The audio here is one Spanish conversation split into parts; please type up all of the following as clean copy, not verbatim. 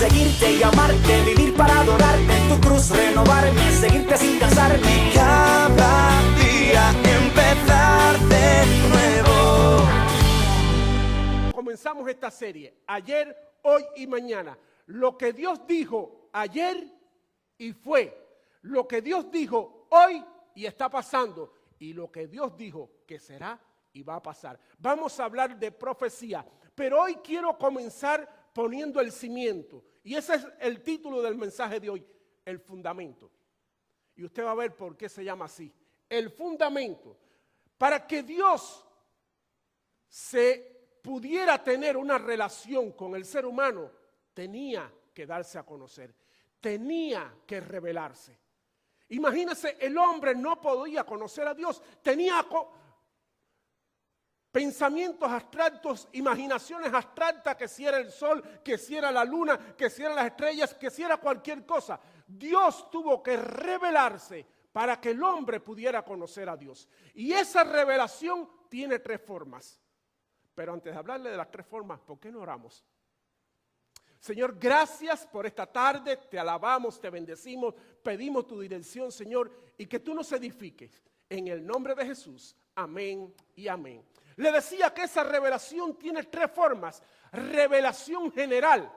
seguirte y amarte, vivir para adorarte, en tu cruz renovarme, seguirte sin cansarme. Cada día empezar de nuevo. Comenzamos esta serie, ayer, hoy y mañana. Lo que Dios dijo ayer y fue. Lo que Dios dijo hoy y está pasando. Y lo que Dios dijo que será y va a pasar. Vamos a hablar de profecía. Pero hoy quiero comenzar poniendo el cimiento. Y ese es el título del mensaje de hoy, el fundamento. Y usted va a ver por qué se llama así. El fundamento. Para que Dios se pudiera tener una relación con el ser humano, tenía que darse a conocer. Tenía que revelarse. Imagínese, el hombre no podía conocer a Dios. Tenía pensamientos abstractos, imaginaciones abstractas, que si era el sol, que si era la luna, que si eran las estrellas, que si era cualquier cosa. Dios tuvo que revelarse para que el hombre pudiera conocer a Dios. Y esa revelación tiene tres formas. Pero antes de hablarle de las tres formas, ¿por qué no oramos? Señor, gracias por esta tarde, te alabamos, te bendecimos, pedimos tu dirección, Señor, y que tú nos edifiques. En el nombre de Jesús, amén y amén. Le decía que esa revelación tiene tres formas. Revelación general.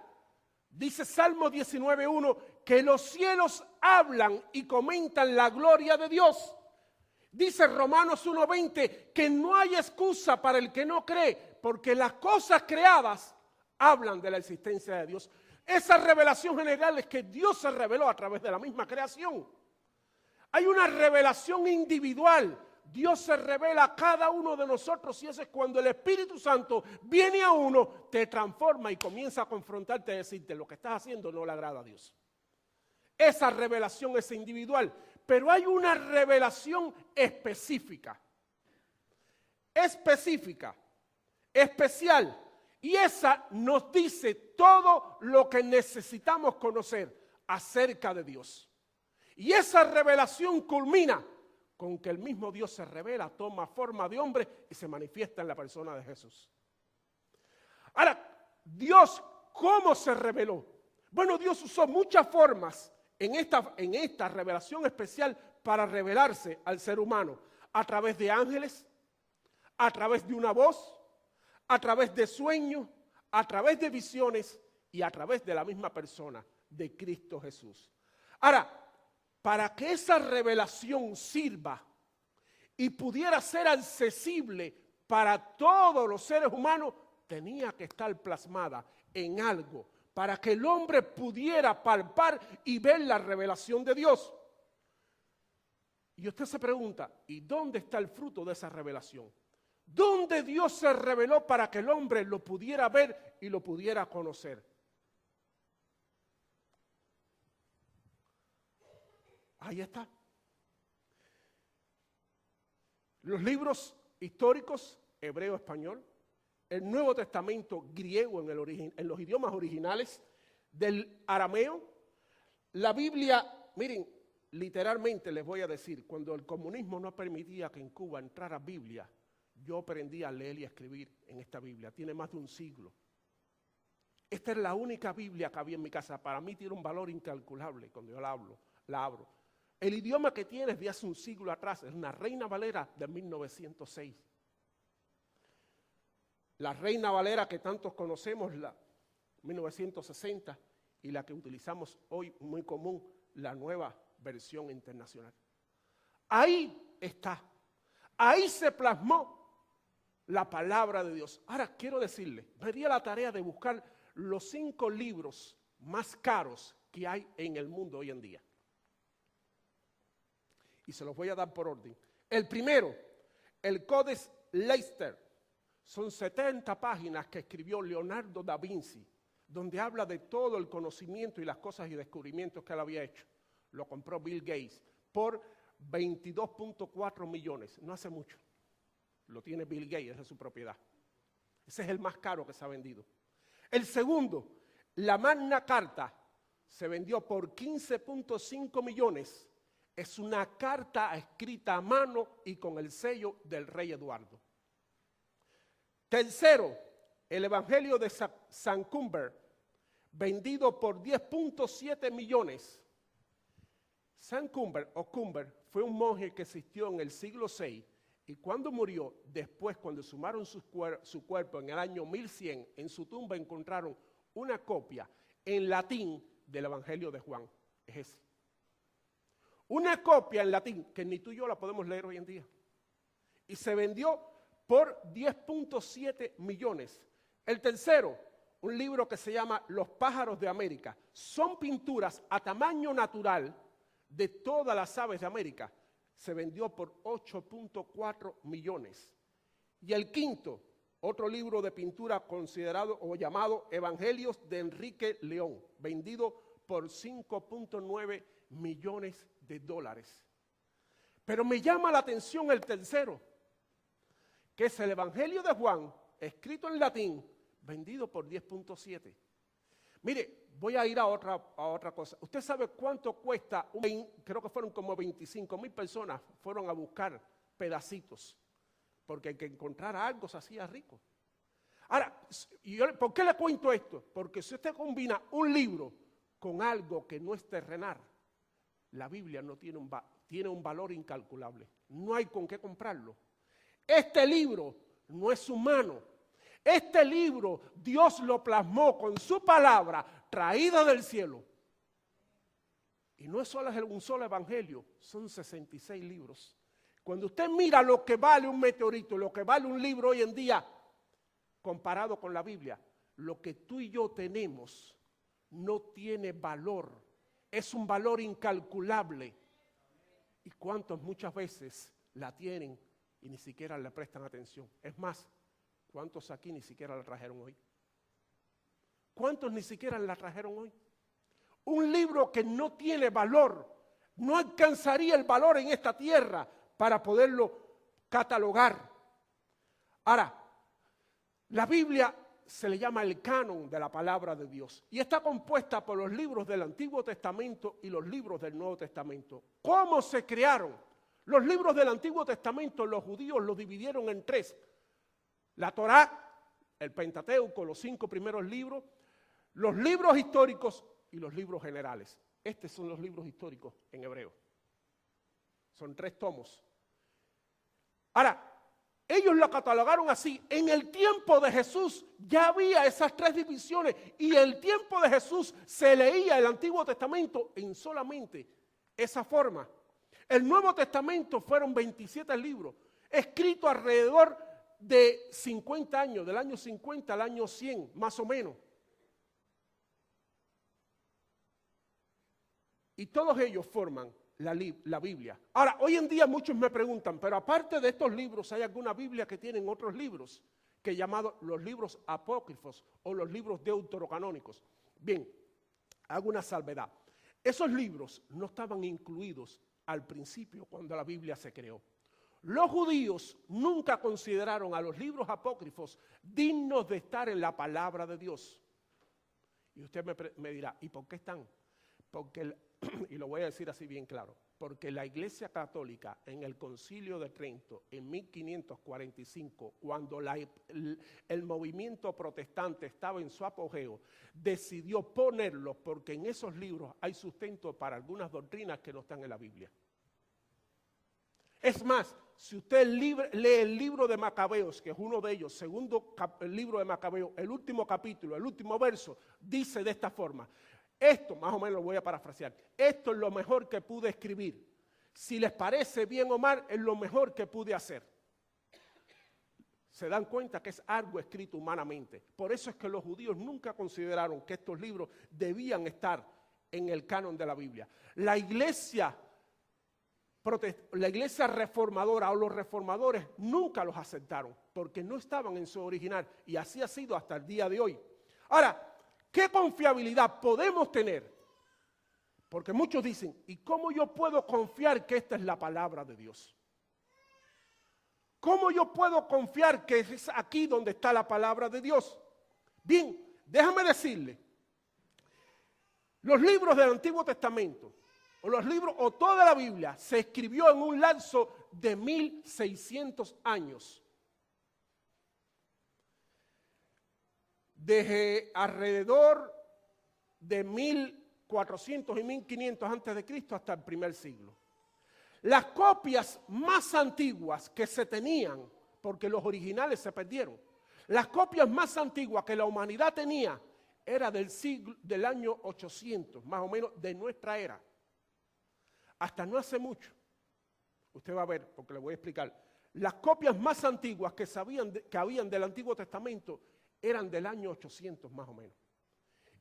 Dice Salmo 19:1 que los cielos hablan y comentan la gloria de Dios. Dice Romanos 1:20 que no hay excusa para el que no cree, porque las cosas creadas hablan de la existencia de Dios. Esa revelación general es que Dios se reveló a través de la misma creación. Hay una revelación individual. Dios se revela a cada uno de nosotros y eso es cuando el Espíritu Santo viene a uno, te transforma y comienza a confrontarte y decirte lo que estás haciendo no le agrada a Dios. Esa revelación es individual, pero hay una revelación específica, especial, y esa nos dice todo lo que necesitamos conocer acerca de Dios. Y esa revelación culmina con que el mismo Dios se revela, toma forma de hombre y se manifiesta en la persona de Jesús. Ahora, Dios, ¿cómo se reveló? Bueno, Dios usó muchas formas en esta revelación especial para revelarse al ser humano. A través de ángeles, a través de una voz, a través de sueños, a través de visiones y a través de la misma persona de Cristo Jesús. Ahora, para que esa revelación sirva y pudiera ser accesible para todos los seres humanos, tenía que estar plasmada en algo para que el hombre pudiera palpar y ver la revelación de Dios. Y usted se pregunta, ¿y dónde está el fruto de esa revelación? ¿Dónde Dios se reveló para que el hombre lo pudiera ver y lo pudiera conocer? Ahí está. Los libros históricos, hebreo, español, el Nuevo Testamento griego en los idiomas originales, del arameo, la Biblia, miren, literalmente les voy a decir, cuando el comunismo no permitía que en Cuba entrara Biblia, yo aprendí a leer y a escribir en esta Biblia, tiene más de un siglo. Esta es la única Biblia que había en mi casa, para mí tiene un valor incalculable cuando yo la abro. El idioma que tiene es de hace un siglo atrás, es una Reina Valera de 1906. La Reina Valera que tantos conocemos, la 1960, y la que utilizamos hoy muy común, la nueva versión internacional. Ahí está, ahí se plasmó la palabra de Dios. Ahora quiero decirle, me di a la tarea de buscar los 5 libros más caros que hay en el mundo hoy en día. Y se los voy a dar por orden. El primero, el Codex Leicester. Son 70 páginas que escribió Leonardo da Vinci, donde habla de todo el conocimiento y las cosas y descubrimientos que él había hecho. Lo compró Bill Gates por 22.4 millones. No hace mucho. Lo tiene Bill Gates, esa es su propiedad. Ese es el más caro que se ha vendido. El segundo, la Magna Carta, se vendió por 15.5 millones. Es una carta escrita a mano y con el sello del rey Eduardo. Tercero, el Evangelio de San Cuthbert, vendido por 10.7 millones. Sam Cumber fue un monje que existió en el siglo VI y cuando murió, después cuando sumaron su cuerpo en el año 1100, en su tumba encontraron una copia en latín del Evangelio de Juan. Es ese. Una copia en latín que ni tú y yo la podemos leer hoy en día. Y se vendió por 10.7 millones. El tercero, un libro que se llama Los pájaros de América. Son pinturas a tamaño natural de todas las aves de América. Se vendió por 8.4 millones. Y el quinto, otro libro de pintura considerado o llamado Evangelios de Enrique León, vendido por 5.9 millones de dólares. Pero me llama la atención el tercero, que es el Evangelio de Juan, escrito en latín, vendido por 10.7. Mire, voy a ir a otra cosa. ¿Usted sabe cuánto cuesta? Creo que fueron como 25,000 personas fueron a buscar pedacitos, porque el que encontrara algo se hacía rico. Ahora, ¿por qué le cuento esto? Porque si usted combina un libro con algo que no es terrenal, la Biblia no tiene un valor incalculable. No hay con qué comprarlo. Este libro no es humano. Este libro Dios lo plasmó con su palabra traída del cielo. Y no es solo un solo evangelio, son 66 libros. Cuando usted mira lo que vale un meteorito, lo que vale un libro hoy en día, comparado con la Biblia, lo que tú y yo tenemos no tiene valor. Es un valor incalculable. ¿Y cuántos muchas veces la tienen y ni siquiera le prestan atención? Es más, ¿cuántos aquí ni siquiera la trajeron hoy? ¿Cuántos ni siquiera la trajeron hoy? Un libro que no tiene valor, no alcanzaría el valor en esta tierra para poderlo catalogar. Ahora, la Biblia se le llama el canon de la palabra de Dios y está compuesta por los libros del Antiguo Testamento y los libros del Nuevo Testamento. ¿Cómo se crearon? Los libros del Antiguo Testamento los judíos los dividieron en tres. La Torá, el Pentateuco, los 5 primeros libros, los libros históricos y los libros generales. Estos son los libros históricos en hebreo. Son 3 tomos. Ahora, ellos lo catalogaron así. En el tiempo de Jesús ya había esas 3 divisiones y en el tiempo de Jesús se leía el Antiguo Testamento en solamente esa forma. El Nuevo Testamento fueron 27 libros, escritos alrededor de 50 años, del año 50 al año 100, más o menos. Y todos ellos forman la Biblia. Ahora, hoy en día muchos me preguntan, pero aparte de estos libros, ¿hay alguna Biblia que tienen otros libros? Que llamados los libros apócrifos o los libros deuterocanónicos. Bien, hago una salvedad. Esos libros no estaban incluidos al principio cuando la Biblia se creó. Los judíos nunca consideraron a los libros apócrifos dignos de estar en la palabra de Dios. Y usted me dirá, ¿y por qué están? Porque, y lo voy a decir así bien claro, porque la Iglesia Católica en el Concilio de Trento en 1545, cuando el movimiento protestante estaba en su apogeo, decidió ponerlos porque en esos libros hay sustento para algunas doctrinas que no están en la Biblia. Es más, si usted lee el libro de Macabeos, que es uno de ellos, el libro de Macabeos, el último capítulo, el último verso, dice de esta forma. Esto, más o menos lo voy a parafrasear, esto es lo mejor que pude escribir. Si les parece bien o mal, es lo mejor que pude hacer. Se dan cuenta que es algo escrito humanamente. Por eso es que los judíos nunca consideraron que estos libros debían estar en el canon de la Biblia. La iglesia reformadora o los reformadores nunca los aceptaron porque no estaban en su original y así ha sido hasta el día de hoy. Ahora, ¿qué confiabilidad podemos tener? Porque muchos dicen, ¿y cómo yo puedo confiar que esta es la palabra de Dios? ¿Cómo yo puedo confiar que es aquí donde está la palabra de Dios? Bien, déjame decirle, los libros del Antiguo Testamento, o los libros, o toda la Biblia, se escribió en un lapso de 1600 años. Desde alrededor de 1400 y 1500 antes de Cristo hasta el primer siglo. Las copias más antiguas que se tenían, porque los originales se perdieron, las copias más antiguas que la humanidad tenía era del año 800, más o menos de nuestra era. Hasta no hace mucho, usted va a ver, porque le voy a explicar, las copias más antiguas que habían del Antiguo Testamento eran del año 800 más o menos.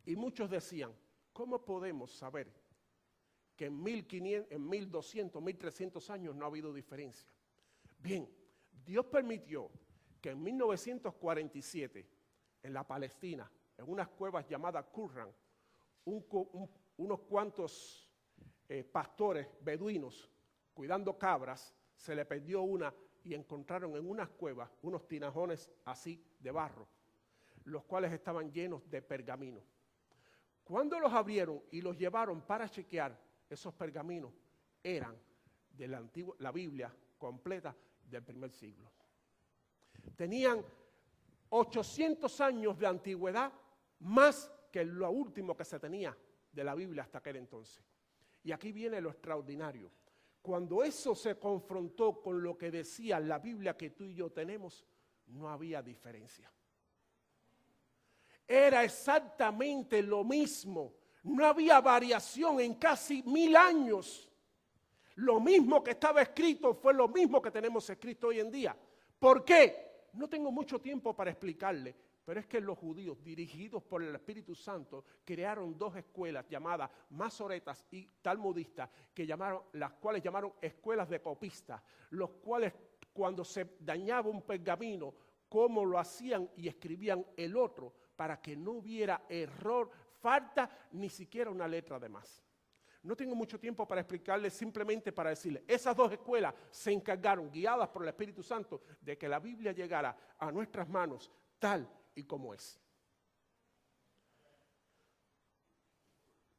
Y muchos decían, ¿cómo podemos saber que en 1500, en 1200, 1300 años no ha habido diferencia? Bien, Dios permitió que en 1947, en la Palestina, en unas cuevas llamadas Qumran, unos cuantos pastores beduinos cuidando cabras, se le perdió una y encontraron en unas cuevas unos tinajones así de barro, los cuales estaban llenos de pergamino. Cuando los abrieron y los llevaron para chequear, esos pergaminos eran de la Biblia completa del primer siglo. Tenían 800 años de antigüedad, más que lo último que se tenía de la Biblia hasta aquel entonces. Y aquí viene lo extraordinario. Cuando eso se confrontó con lo que decía la Biblia que tú y yo tenemos, no había diferencia. Era exactamente lo mismo. No había variación en casi 1000 años. Lo mismo que estaba escrito fue lo mismo que tenemos escrito hoy en día. ¿Por qué? No tengo mucho tiempo para explicarle, pero es que los judíos, dirigidos por el Espíritu Santo, crearon dos escuelas llamadas masoretas y talmudistas, las cuales llamaron escuelas de copistas, los cuales cuando se dañaba un pergamino, cómo lo hacían y escribían el otro, para que no hubiera error, falta, ni siquiera una letra de más. No tengo mucho tiempo para explicarles, simplemente para decirles, esas dos escuelas se encargaron, guiadas por el Espíritu Santo, de que la Biblia llegara a nuestras manos tal y como es.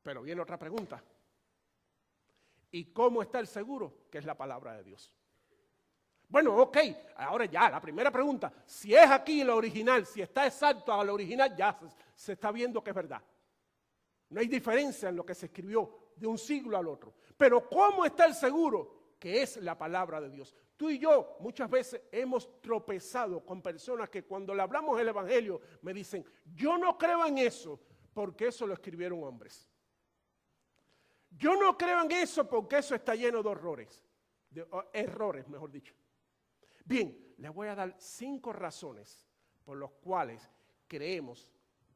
Pero viene otra pregunta. ¿Y cómo está el seguro? Que es la palabra de Dios. Bueno, ok, ahora ya, la primera pregunta, si es aquí lo original, si está exacto a lo original, ya se está viendo que es verdad. No hay diferencia en lo que se escribió de un siglo al otro. Pero ¿cómo está el seguro? Que es la palabra de Dios. Tú y yo muchas veces hemos tropezado con personas que cuando le hablamos el evangelio me dicen, yo no creo en eso porque eso lo escribieron hombres. Yo no creo en eso porque eso está lleno de errores, mejor dicho. Bien, les voy a dar 5 razones por las cuales creemos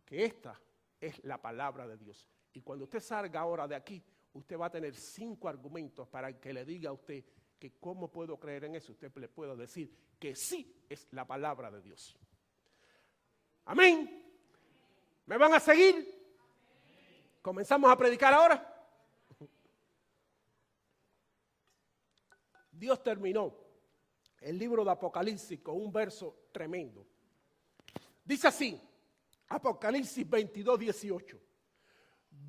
que esta es la palabra de Dios. Y cuando usted salga ahora de aquí, usted va a tener 5 argumentos para que le diga a usted que cómo puedo creer en eso. Usted le puede decir que sí es la palabra de Dios. Amén. ¿Me van a seguir? ¿Comenzamos a predicar ahora? Dios terminó el libro de Apocalipsis con un verso tremendo. Dice así, Apocalipsis 22:18.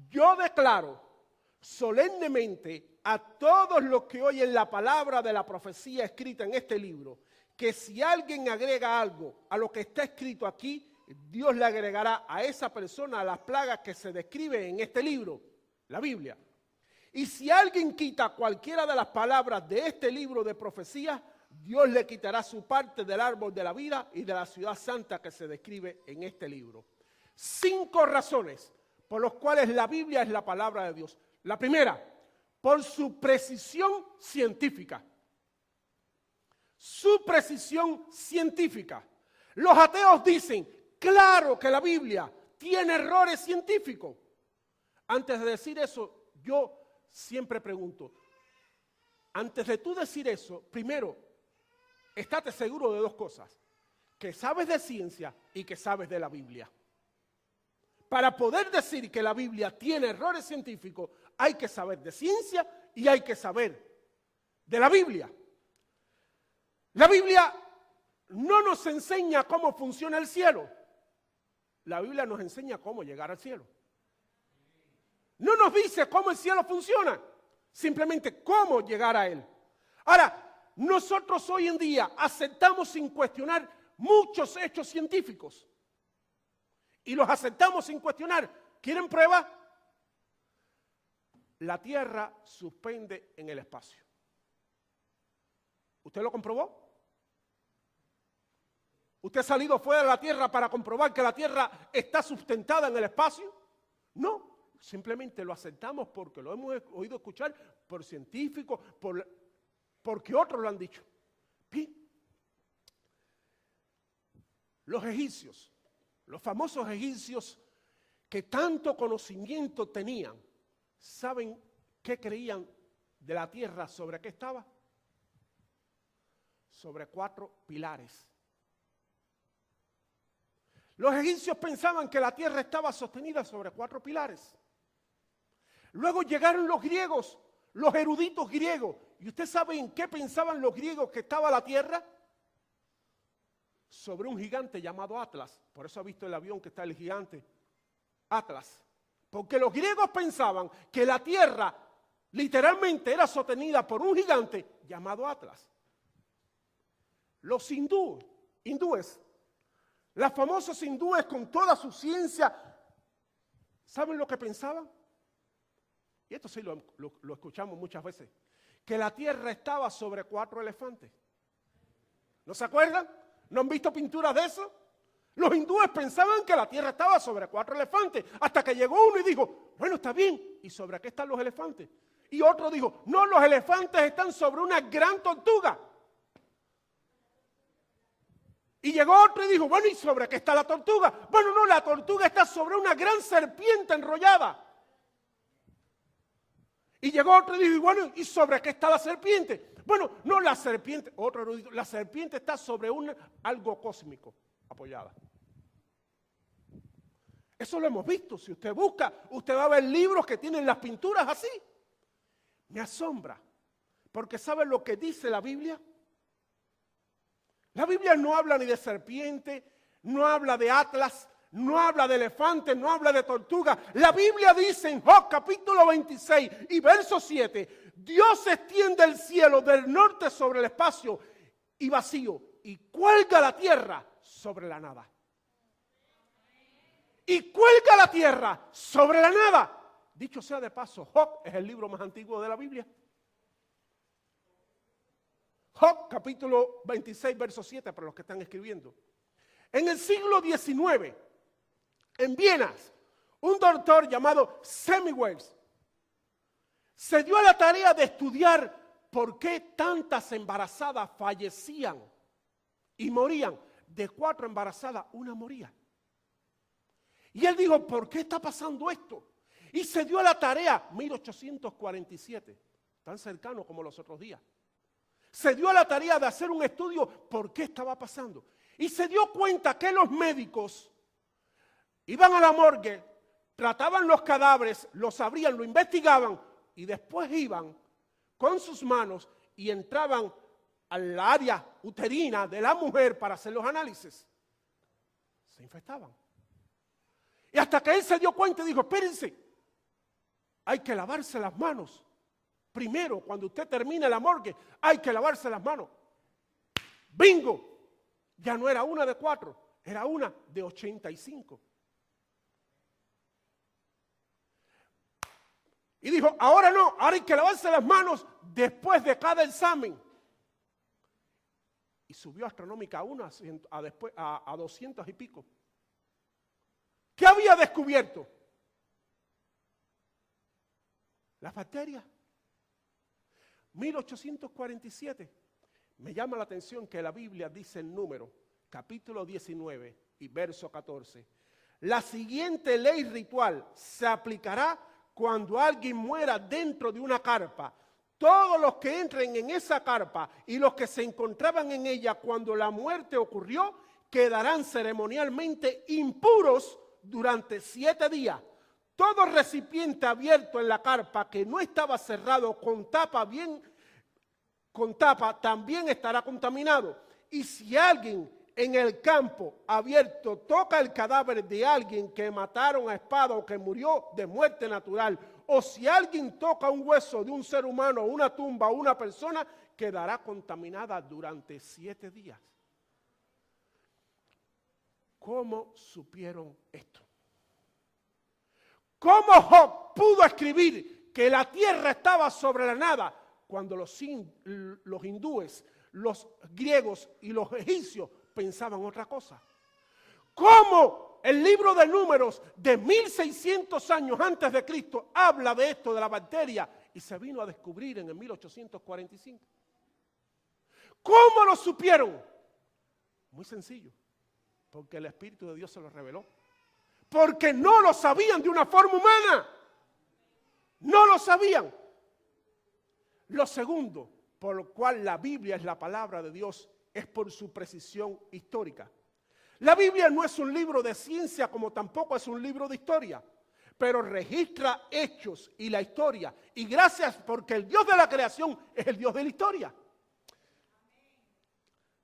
Yo declaro solemnemente a todos los que oyen la palabra de la profecía escrita en este libro, que si alguien agrega algo a lo que está escrito aquí, Dios le agregará a esa persona las plagas que se describen en este libro, la Biblia. Y si alguien quita cualquiera de las palabras de este libro de profecía, Dios le quitará su parte del árbol de la vida y de la ciudad santa que se describe en este libro. 5 razones por las cuales la Biblia es la palabra de Dios. La primera, por su precisión científica. Su precisión científica. Los ateos dicen, claro que la Biblia tiene errores científicos. Antes de decir eso, yo siempre pregunto, antes de tú decir eso, primero, estate seguro de 2 cosas, que sabes de ciencia y que sabes de la Biblia. Para poder decir que la Biblia tiene errores científicos, hay que saber de ciencia y hay que saber de la Biblia. La Biblia no nos enseña cómo funciona el cielo. La Biblia nos enseña cómo llegar al cielo. No nos dice cómo el cielo funciona, simplemente cómo llegar a él. Ahora, nosotros hoy en día aceptamos sin cuestionar muchos hechos científicos. Y los aceptamos sin cuestionar. ¿Quieren prueba? la Tierra suspende en el espacio. ¿Usted lo comprobó? ¿Usted ha salido fuera de la Tierra para comprobar que la Tierra está sustentada en el espacio? No, simplemente lo aceptamos porque lo hemos oído escuchar por científicos, porque otros lo han dicho. Bien. Los egipcios, los famosos egipcios que tanto conocimiento tenían, ¿saben qué creían de la Tierra? ¿Sobre qué estaba? Sobre 4 pilares. Los egipcios pensaban que la Tierra estaba sostenida sobre 4 pilares. Luego llegaron los griegos, los eruditos griegos. ¿Y usted sabe en qué pensaban los griegos que estaba la Tierra? Sobre un gigante llamado Atlas. Por eso ha visto el avión que está el gigante Atlas. Porque los griegos pensaban que la Tierra literalmente era sostenida por un gigante llamado Atlas. Los hindúes, las famosas hindúes con toda su ciencia, ¿saben lo que pensaban? Y esto sí lo escuchamos muchas veces, que la Tierra estaba sobre 4 elefantes. ¿No se acuerdan? ¿No han visto pinturas de eso? Los hindúes pensaban que la Tierra estaba sobre 4 elefantes, hasta que llegó uno y dijo, bueno, está bien, ¿y sobre qué están los elefantes? Y otro dijo, no, los elefantes están sobre una gran tortuga. Y llegó otro y dijo, bueno, ¿y sobre qué está la tortuga? Bueno, no, la tortuga está sobre una gran serpiente enrollada. Y llegó otro y dijo, bueno, ¿y sobre qué está la serpiente? Bueno, no, la serpiente, otro erudito, la serpiente está sobre algo cósmico apoyada. Eso lo hemos visto. Si usted busca, usted va a ver libros que tienen las pinturas así. Me asombra, porque ¿sabe lo que dice la Biblia? La Biblia no habla ni de serpiente, no habla de Atlas, no habla de elefante, no habla de tortuga. La Biblia dice en Job capítulo 26 y verso 7, Dios extiende el cielo del norte sobre el espacio y vacío y cuelga la tierra sobre la nada. Y cuelga la tierra sobre la nada. Dicho sea de paso, Job es el libro más antiguo de la Biblia. Job, capítulo 26, verso 7, para los que están escribiendo. En el siglo XIX, en Viena, un doctor llamado Semmelweis se dio a la tarea de estudiar por qué tantas embarazadas fallecían y morían. De 4 embarazadas, 1 moría. Y él dijo, ¿por qué está pasando esto? Y se dio a la tarea, 1847, tan cercano como los otros días. Se dio a la tarea de hacer un estudio por qué estaba pasando. Y se dio cuenta que los médicos iban a la morgue, trataban los cadáveres, los abrían, lo investigaban y después iban con sus manos y entraban al área uterina de la mujer para hacer los análisis. Se infectaban. Y hasta que él se dio cuenta y dijo, espérense, hay que lavarse las manos. Primero, cuando usted termine la morgue, hay que lavarse las manos. ¡Bingo! Ya no era 1 de 4, era 1 de 85. Y dijo, ahora no, ahora hay que lavarse las manos después de cada examen. Y subió astronómica a 200 y pico. ¿Qué había descubierto? Las bacterias. 1847. Me llama la atención que la Biblia dice en Números, capítulo 19 y verso 14. La siguiente ley ritual se aplicará cuando alguien muera dentro de una carpa. Todos los que entren en esa carpa y los que se encontraban en ella cuando la muerte ocurrió, quedarán ceremonialmente impuros durante 7 días. Todo recipiente abierto en la carpa que no estaba cerrado con tapa también estará contaminado. Y si alguien en el campo abierto toca el cadáver de alguien que mataron a espada o que murió de muerte natural, o si alguien toca un hueso de un ser humano, una tumba o una persona, quedará contaminada durante 7 días. ¿Cómo supieron esto? ¿Cómo Job pudo escribir que la tierra estaba sobre la nada, cuando los hindúes, los griegos y los egipcios pensaban otra cosa. ¿Cómo el libro de Números de 1600 años antes de Cristo habla de esto, de la bacteria, y se vino a descubrir en el 1845? ¿Cómo lo supieron? Muy sencillo, porque el Espíritu de Dios se lo reveló. Porque no lo sabían de una forma humana. No lo sabían. Lo segundo, por lo cual la Biblia es la palabra de Dios, es por su precisión histórica. La Biblia no es un libro de ciencia como tampoco es un libro de historia, pero registra hechos y la historia. Y gracias porque el Dios de la creación es el Dios de la historia.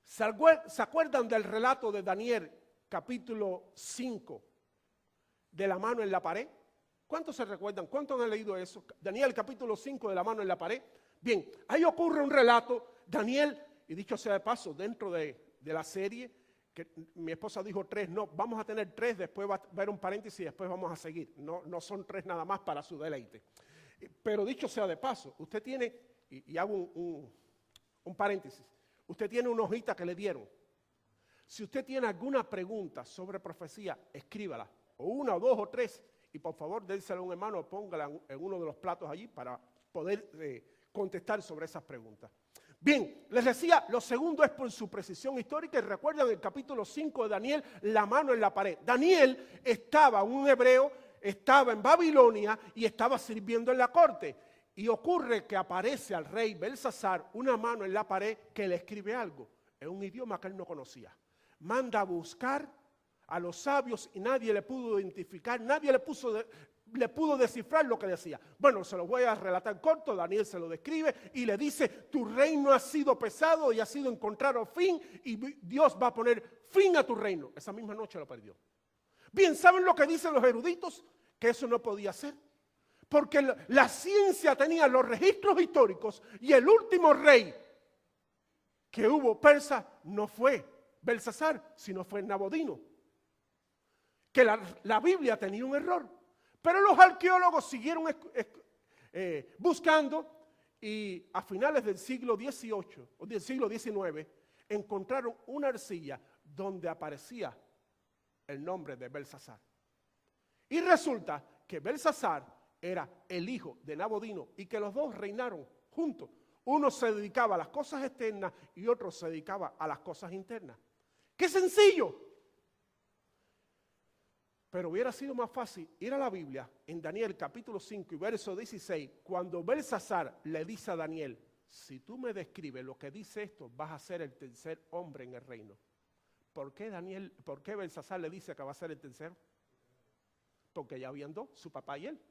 ¿Se acuerdan del relato de Daniel, capítulo 5, de la mano en la pared? ¿Cuántos se recuerdan? ¿Cuántos han leído eso? Daniel, capítulo 5, de la mano en la pared. Bien, ahí ocurre un relato. Daniel, y dicho sea de paso, dentro de la serie, que mi esposa dijo 3, no, vamos a tener 3, después va a haber un paréntesis y después vamos a seguir. No son 3 nada más para su deleite. Pero dicho sea de paso, usted tiene, y hago un paréntesis, usted tiene una hojita que le dieron. Si usted tiene alguna pregunta sobre profecía, escríbala, o 1, o 2, o 3, y por favor dénsela a un hermano o póngala en uno de los platos allí para poder contestar sobre esas preguntas. Bien, les decía, lo segundo es por su precisión histórica, y recuerdan el capítulo 5 de Daniel, la mano en la pared. Daniel estaba, un hebreo, estaba en Babilonia y estaba sirviendo en la corte. Y ocurre que aparece al rey Belsasar una mano en la pared que le escribe algo, en un idioma que él no conocía. Manda a buscar a los sabios y nadie le pudo identificar, nadie le pudo descifrar lo que decía. Bueno, se lo voy a relatar corto. Daniel se lo describe y le dice: tu reino ha sido pesado y ha sido encontrado fin, y Dios va a poner fin a tu reino. Esa misma noche lo perdió. Bien, ¿saben lo que dicen los eruditos? Que eso no podía ser, porque la ciencia tenía los registros históricos, y el último rey que hubo persa no fue Belsasar, sino fue Nabodino. Que la Biblia tenía un error. Pero los arqueólogos siguieron buscando, y a finales del siglo XVIII o del siglo XIX encontraron una arcilla donde aparecía el nombre de Belsasar. Y resulta que Belsasar era el hijo de Nabodino y que los dos reinaron juntos. Uno se dedicaba a las cosas externas y otro se dedicaba a las cosas internas. ¡Qué sencillo! Pero hubiera sido más fácil ir a la Biblia en Daniel capítulo 5 y verso 16, cuando Belsasar le dice a Daniel: si tú me describes lo que dice esto, vas a ser el tercer hombre en el reino. ¿Por qué Belsasar le dice que va a ser el tercero? Porque ya habían dos, su papá y él.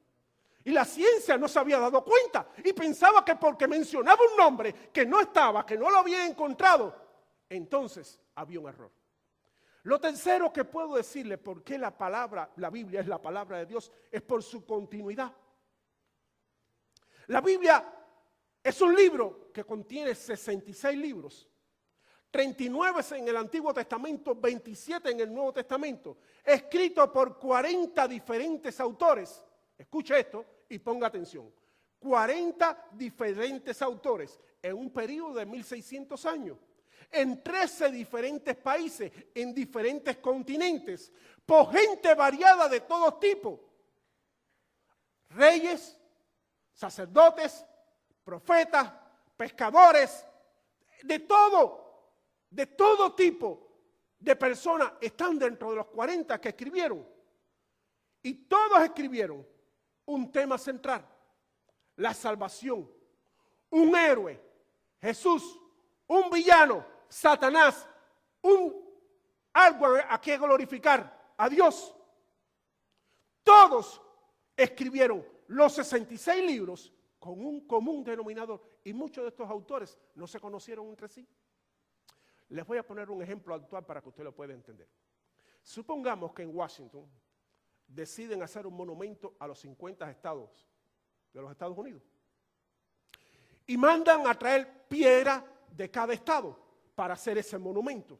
Y la ciencia no se había dado cuenta y pensaba que porque mencionaba un nombre que no estaba, que no lo había encontrado, entonces había un error. Lo tercero que puedo decirle por qué la Biblia es la palabra de Dios, es por su continuidad. La Biblia es un libro que contiene 66 libros, 39 en el Antiguo Testamento, 27 en el Nuevo Testamento, escrito por 40 diferentes autores. Escuche esto y ponga atención. 40 diferentes autores en un periodo de 1600 años. En 13 diferentes países, en diferentes continentes, por gente variada de todo tipo. Reyes, sacerdotes, profetas, pescadores, de todo tipo de personas están dentro de los 40 que escribieron. Y todos escribieron un tema central: la salvación, un héroe, Jesús, un villano, Satanás, algo a que glorificar a Dios. Todos escribieron los 66 libros con un común denominador, y muchos de estos autores no se conocieron entre sí. Les voy a poner un ejemplo actual para que usted lo pueda entender. Supongamos que en Washington deciden hacer un monumento a los 50 estados de los Estados Unidos y mandan a traer piedra de cada estado para hacer ese monumento.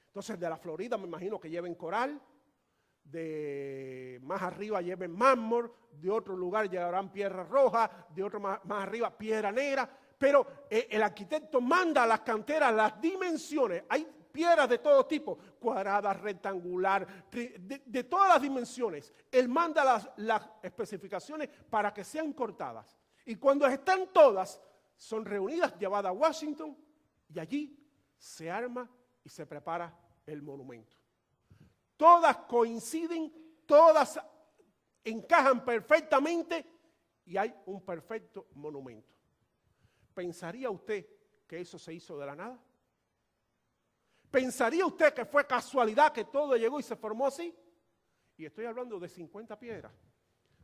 Entonces, de la Florida me imagino que lleven coral, de más arriba lleven mármol, de otro lugar llevarán piedra roja, de otro más arriba piedra negra, pero el arquitecto manda a las canteras las dimensiones. Hay piedras de todo tipo, cuadradas, rectangular, de todas las dimensiones. Él manda las especificaciones para que sean cortadas. Y cuando están todas, son reunidas, llevadas a Washington, y allí se arma y se prepara el monumento. Todas coinciden, todas encajan perfectamente y hay un perfecto monumento. ¿Pensaría usted que eso se hizo de la nada? ¿Pensaría usted que fue casualidad que todo llegó y se formó así? Y estoy hablando de 50 piedras,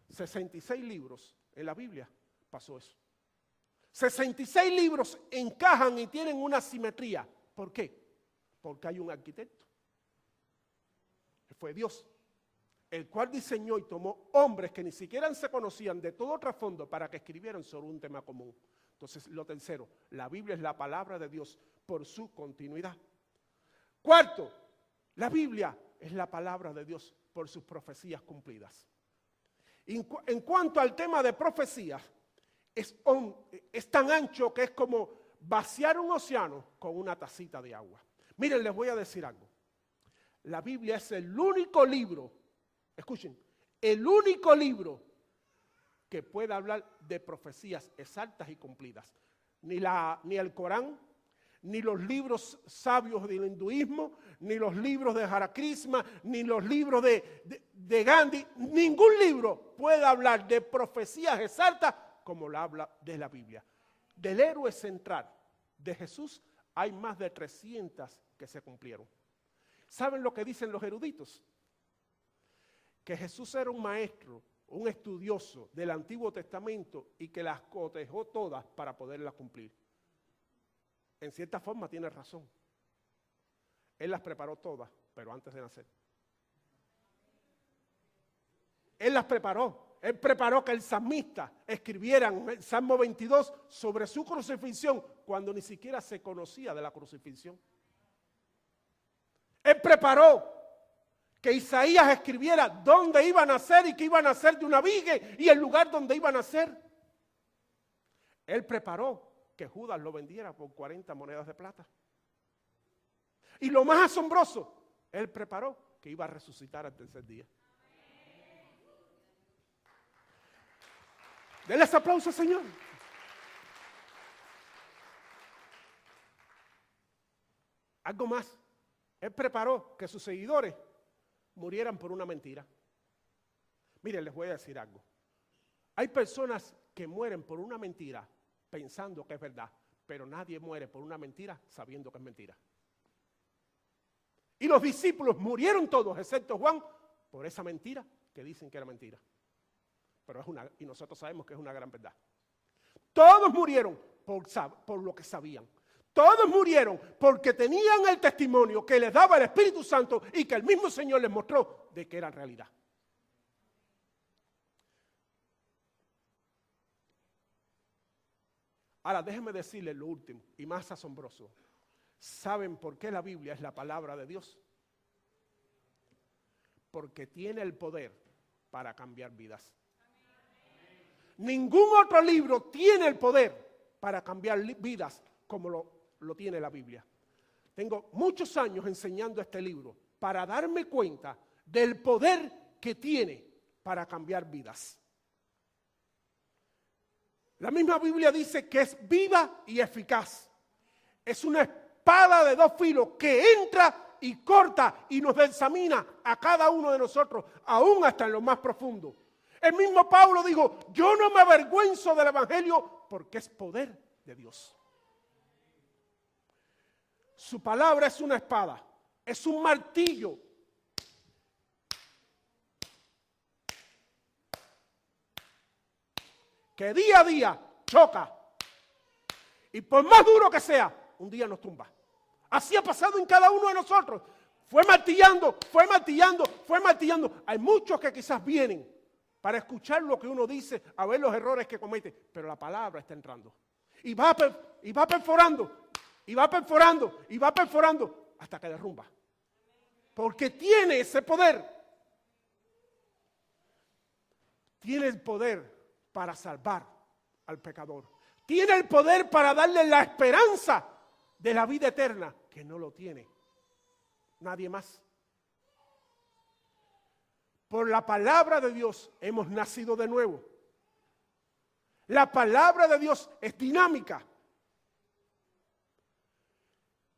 66 libros en la Biblia, pasó eso. 66 libros encajan y tienen una simetría. ¿Por qué? Porque hay un arquitecto. Fue Dios, el cual diseñó y tomó hombres que ni siquiera se conocían de todo trasfondo para que escribieran sobre un tema común. Entonces, lo tercero, la Biblia es la palabra de Dios por su continuidad. Cuarto, la Biblia es la palabra de Dios por sus profecías cumplidas. En cuanto al tema de profecías, es tan ancho que es como vaciar un océano con una tacita de agua. Miren, les voy a decir algo. La Biblia es el único libro, escuchen, el único libro que puede hablar de profecías exactas y cumplidas. Ni el Corán, ni los libros sabios del hinduismo, ni los libros de Hare Krishna, ni los libros de Gandhi, ningún libro puede hablar de profecías exactas como la habla de la Biblia. Del héroe central de Jesús hay más de 300 que se cumplieron. ¿Saben lo que dicen los eruditos? Que Jesús era un maestro, un estudioso del Antiguo Testamento y que las cotejó todas para poderlas cumplir. En cierta forma tiene razón. Él las preparó todas, pero antes de nacer. Él las preparó. Él preparó que el salmista escribiera en el Salmo 22 sobre su crucifixión cuando ni siquiera se conocía de la crucifixión. Él preparó que Isaías escribiera dónde iba a nacer y que iba a nacer de una viga y el lugar donde iba a nacer. Él preparó que Judas lo vendiera por 40 monedas de plata. Y lo más asombroso, él preparó que iba a resucitar al tercer día. Denle ese aplauso, Señor. Algo más. Él preparó que sus seguidores murieran por una mentira. Miren, les voy a decir algo. Hay personas que mueren por una mentira pensando que es verdad, pero nadie muere por una mentira sabiendo que es mentira. Y los discípulos murieron todos, excepto Juan, por esa mentira que dicen que era mentira. Pero y nosotros sabemos que es una gran verdad. Todos murieron por lo que sabían. Todos murieron porque tenían el testimonio que les daba el Espíritu Santo y que el mismo Señor les mostró de que era realidad. Ahora, déjenme decirles lo último y más asombroso. ¿Saben por qué la Biblia es la palabra de Dios? Porque tiene el poder para cambiar vidas. Ningún otro libro tiene el poder para cambiar vidas como lo tiene la Biblia. Tengo muchos años enseñando este libro para darme cuenta del poder que tiene para cambiar vidas. La misma Biblia dice que es viva y eficaz. Es una espada de dos filos que entra y corta y nos examina a cada uno de nosotros, aún hasta en lo más profundo. El mismo Pablo dijo, yo no me avergüenzo del Evangelio porque es poder de Dios. Su palabra es una espada, es un martillo. Que día a día choca. Y por más duro que sea, un día nos tumba. Así ha pasado en cada uno de nosotros. Fue martillando, fue martillando, fue martillando. Hay muchos que quizás vienen para escuchar lo que uno dice, a ver los errores que comete, pero la palabra está entrando. Y va perforando, y va perforando, y va perforando, hasta que derrumba. Porque tiene ese poder. tiene el poder para salvar al pecador. Tiene el poder para darle la esperanza de la vida eterna, que no lo tiene nadie más. Por la palabra de Dios hemos nacido de nuevo. La palabra de Dios es dinámica.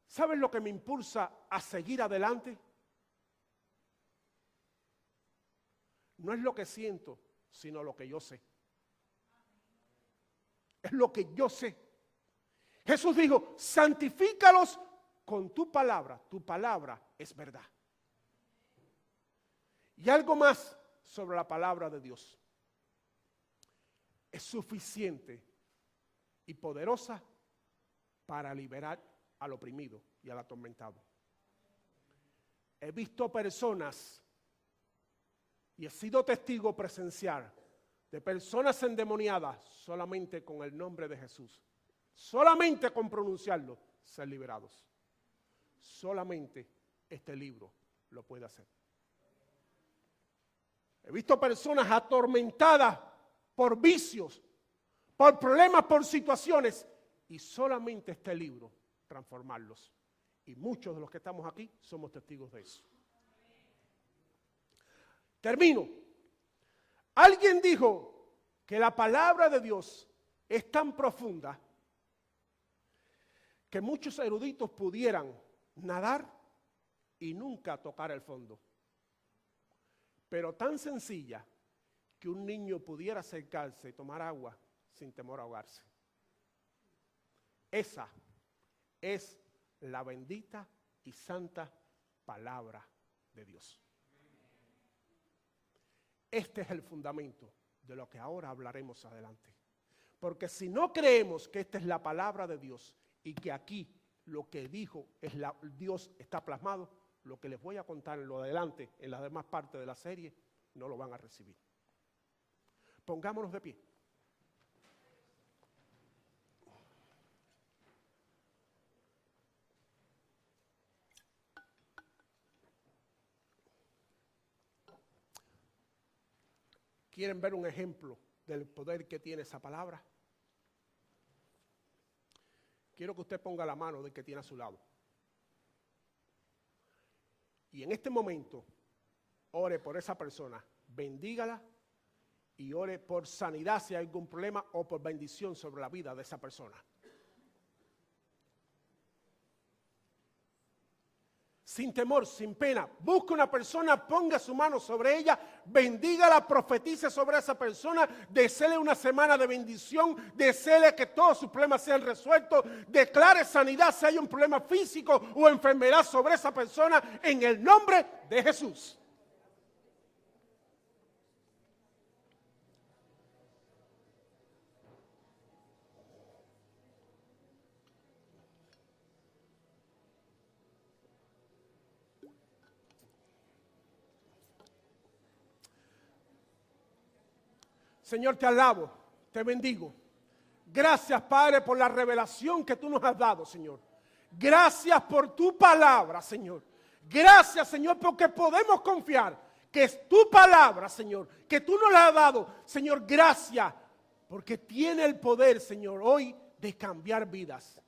¿Saben lo que me impulsa a seguir adelante? No es lo que siento, sino lo que yo sé. Es lo que yo sé. Jesús dijo, santifícalos con tu palabra es verdad. Y algo más sobre la palabra de Dios. Es suficiente y poderosa para liberar al oprimido y al atormentado. He visto personas y he sido testigo presencial de personas endemoniadas solamente con el nombre de Jesús. Solamente con pronunciarlo, ser liberados. Solamente este libro lo puede hacer. He visto personas atormentadas por vicios, por problemas, por situaciones, y solamente este libro transformarlos. Y muchos de los que estamos aquí somos testigos de eso. Termino. Alguien dijo que la palabra de Dios es tan profunda que muchos eruditos pudieran nadar y nunca tocar el fondo. Pero tan sencilla que un niño pudiera acercarse y tomar agua sin temor a ahogarse. Esa es la bendita y santa palabra de Dios. Este es el fundamento de lo que ahora hablaremos adelante. Porque si no creemos que esta es la palabra de Dios y que aquí lo que dijo es Dios está plasmado, lo que les voy a contar en lo adelante, en las demás partes de la serie, no lo van a recibir. Pongámonos de pie. ¿Quieren ver un ejemplo del poder que tiene esa palabra? Quiero que usted ponga la mano del que tiene a su lado. Y en este momento, ore por esa persona, bendígala y ore por sanidad si hay algún problema o por bendición sobre la vida de esa persona. Sin temor, sin pena, busque una persona, ponga su mano sobre ella, bendígala, profetice sobre esa persona, deséele una semana de bendición, deséele que todos sus problemas sean resueltos, declare sanidad si hay un problema físico o enfermedad sobre esa persona en el nombre de Jesús. Señor, te alabo, te bendigo. Gracias, Padre, por la revelación que tú nos has dado, Señor. Gracias por tu palabra, Señor. Gracias, Señor, porque podemos confiar que es tu palabra, Señor, que tú nos la has dado. Señor, gracias, porque tiene el poder, Señor, hoy de cambiar vidas.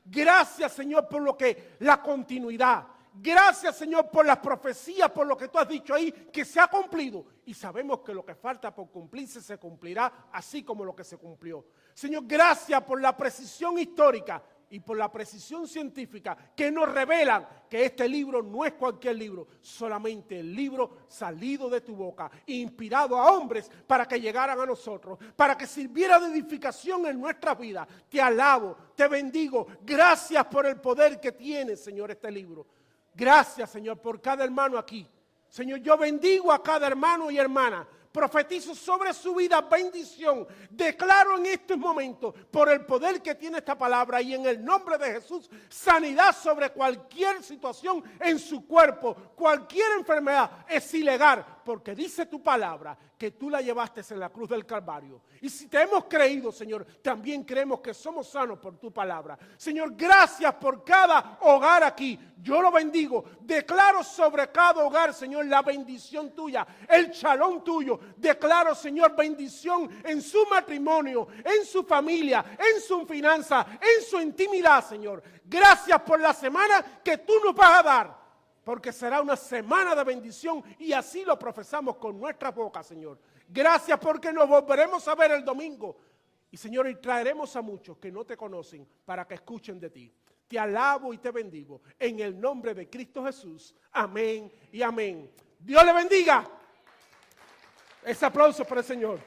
Gracias, Señor, por lo que la continuidad. Gracias, Señor, por las profecías, por lo que tú has dicho ahí, que se ha cumplido. Y sabemos que lo que falta por cumplirse se cumplirá, así como lo que se cumplió. Señor, gracias por la precisión histórica y por la precisión científica que nos revelan que este libro no es cualquier libro, solamente el libro salido de tu boca, inspirado a hombres para que llegaran a nosotros, para que sirviera de edificación en nuestras vidas. Te alabo, te bendigo. Gracias por el poder que tiene, Señor, este libro. Gracias, Señor, por cada hermano aquí. Señor, yo bendigo a cada hermano y hermana. Profetizo sobre su vida bendición. Declaro en estos momentos, por el poder que tiene esta palabra y en el nombre de Jesús, sanidad sobre cualquier situación en su cuerpo. Cualquier enfermedad es ilegal porque dice tu palabra que tú la llevaste en la cruz del Calvario. Y si te hemos creído, Señor, también creemos que somos sanos por tu palabra. Señor, gracias por cada hogar aquí. Yo lo bendigo. Declaro sobre cada hogar, Señor, la bendición tuya, el shalom tuyo. Declaro, Señor, bendición en su matrimonio, en su familia, en su finanza, en su intimidad, Señor. Gracias por la semana que tú nos vas a dar. Porque será una semana de bendición y así lo profesamos con nuestra boca, Señor. Gracias porque nos volveremos a ver el domingo. Y, Señor, y traeremos a muchos que no te conocen para que escuchen de ti. Te alabo y te bendigo en el nombre de Cristo Jesús. Amén y amén. Dios le bendiga. Ese aplauso para el Señor.